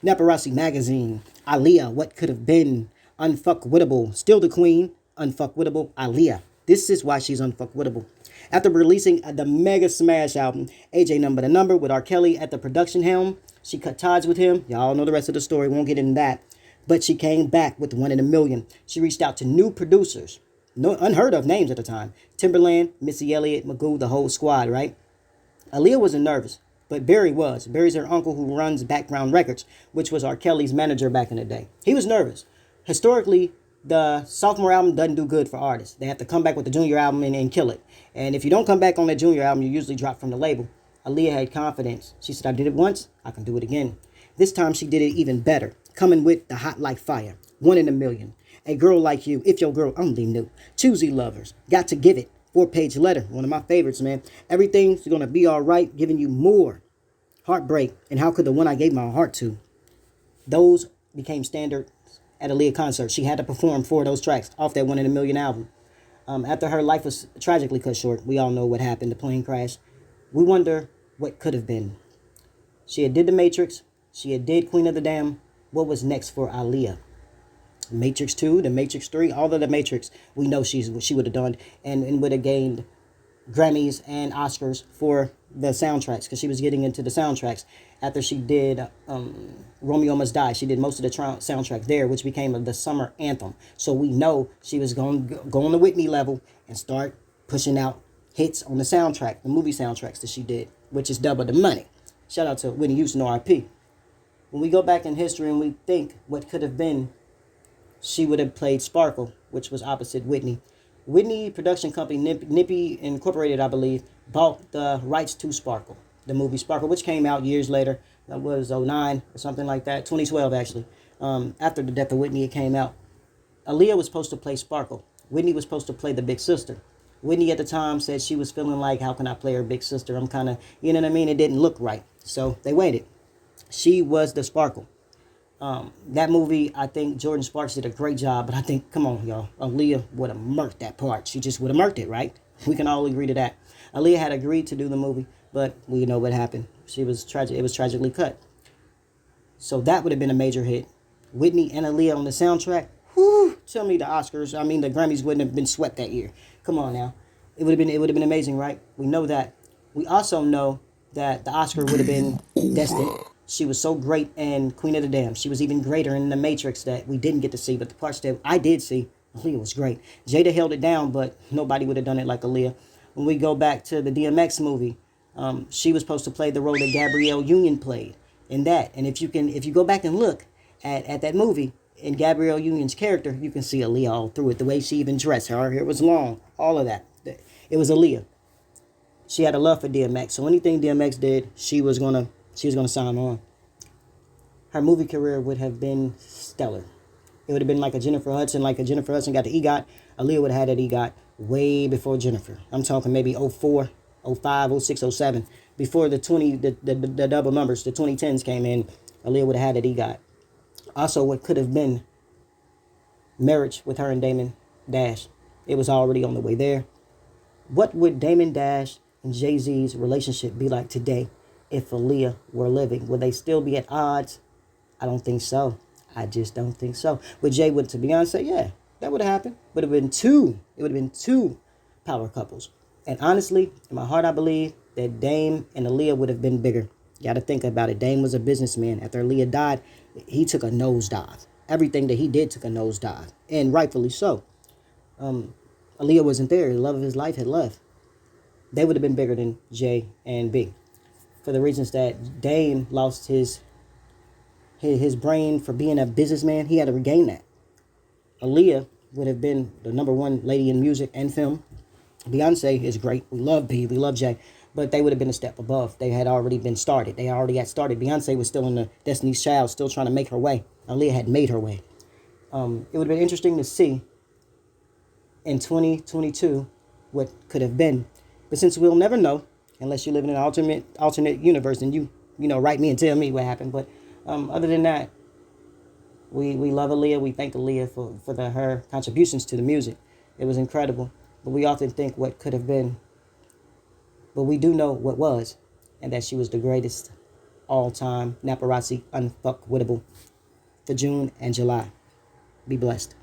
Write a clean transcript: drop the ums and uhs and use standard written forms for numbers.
Paparazzi Magazine. Aaliyah, what could have been? Unfuckwittable. Still the queen. Unfuckwittable. Aaliyah. This is why she's unfuckwittable. After releasing the mega smash album, AJ Number the Number, with R. Kelly at the production helm, she cut ties with him. Y'all know the rest of the story. Won't get into that. But she came back with One in a Million. She reached out to new producers. No unheard of names at the time. Timberland, Missy Elliott, Magoo, the whole squad, right? Aaliyah wasn't nervous, but Barry was. Barry's her uncle who runs Background Records, which was R. Kelly's manager back in the day. He was nervous. Historically, the sophomore album doesn't do good for artists. They have to come back with the junior album and kill it. And if you don't come back on that junior album, you usually drop from the label. Aaliyah had confidence. She said, I did it once, I can do it again. This time she did it even better, coming with the Hot Like Fire, One in a Million. A Girl Like You, If Your Girl Only Knew, Choosy Lovers, Got to Give It, 4-page letter, one of my favorites, man. Everything's gonna be all right, giving you more. Heartbreak, and How Could the One I Gave My Heart To. Those became standard at Aaliyah concerts. She had to perform 4 of those tracks off that One in a Million album. After her life was tragically cut short, we all know what happened, the plane crash. We wonder what could have been. She had did The Matrix. She had did Queen of the Dam. What was next for Aaliyah? Matrix 2, The Matrix 3, all of The Matrix, we know she would have done and would have gained Grammys and Oscars for the soundtracks, because she was getting into the soundtracks after she did Romeo Must Die. She did most of the soundtrack there, which became the summer anthem. So we know she was going to go on the Whitney level and start pushing out hits on the soundtrack, the movie soundtracks that she did, which is double the money. Shout out to Whitney Houston, R.I.P. When we go back in history and we think what could have been, she would have played Sparkle, which was opposite Whitney. Whitney production company, Nippy Incorporated, I believe, bought the rights to Sparkle, the movie Sparkle, which came out years later. That was '09 or something like that, 2012 actually. After the death of Whitney, it came out. Aaliyah was supposed to play Sparkle. Whitney was supposed to play the big sister. Whitney at the time said she was feeling like, how can I play her big sister? I'm kind of, you know what I mean? It didn't look right. So they waited. She was the Sparkle. That movie, I think Jordan Sparks did a great job, but I think, come on, y'all, Aaliyah would have murked that part. She just would have murked it, right? We can all agree to that. Aaliyah had agreed to do the movie, but we know what happened. It was tragically cut. So that would have been a major hit. Whitney and Aaliyah on the soundtrack. Whew, tell me the Grammys wouldn't have been swept that year. Come on now. It would have been amazing, right? We know that. We also know that the Oscar would have been destined. She was so great in Queen of the Dam. She was even greater in The Matrix that we didn't get to see, but the parts that I did see, Aaliyah was great. Jada held it down, but nobody would have done it like Aaliyah. When we go back to the DMX movie, she was supposed to play the role that Gabrielle Union played in that. And if you go back and look at that movie, in Gabrielle Union's character, you can see Aaliyah all through it. The way she even dressed, her hair was long, all of that. It was Aaliyah. She had a love for DMX, so anything DMX did, she was gonna sign on. Her movie career would have been stellar. It would have been like a Jennifer Hudson, Jennifer Hudson got the EGOT. Aaliyah would have had that EGOT way before Jennifer. I'm talking maybe '04, '05, '06, '07. Before the double numbers, the 2010s came in, Aaliyah would have had that EGOT. Also, what could have been marriage with her and Damon Dash. It was already on the way there. What would Damon Dash and Jay-Z's relationship be like today if Aaliyah were living? Would they still be at odds? I don't think so. I just don't think so. Would Jay went to Beyonce? Yeah, that would have happened. It would have been two power couples. And honestly, in my heart, I believe that Dame and Aaliyah would have been bigger. You got to think about it. Dame was a businessman. After Aaliyah died, he took a nosedive. Everything that he did took a nosedive, and rightfully so. Aaliyah wasn't there. The love of his life had left. They would have been bigger than J and B, for the reasons that Dame lost his brain for being a businessman. He had to regain that. Aaliyah would have been the number one lady in music and film. Beyonce is great. We love B. We love J. But they would have been a step above. They had already been started. They already had started. Beyonce was still in the Destiny's Child, still trying to make her way. Aaliyah had made her way. It would have been interesting to see in 2022 what could have been. But since we'll never know, unless you live in an alternate universe, and you write me and tell me what happened. But other than that, we love Aaliyah. We thank Aaliyah for her contributions to the music. It was incredible. But we often think what could have been. But we do know what was, and that she was the greatest all time. Naparazzi, unfuckwittable for June and July. Be blessed.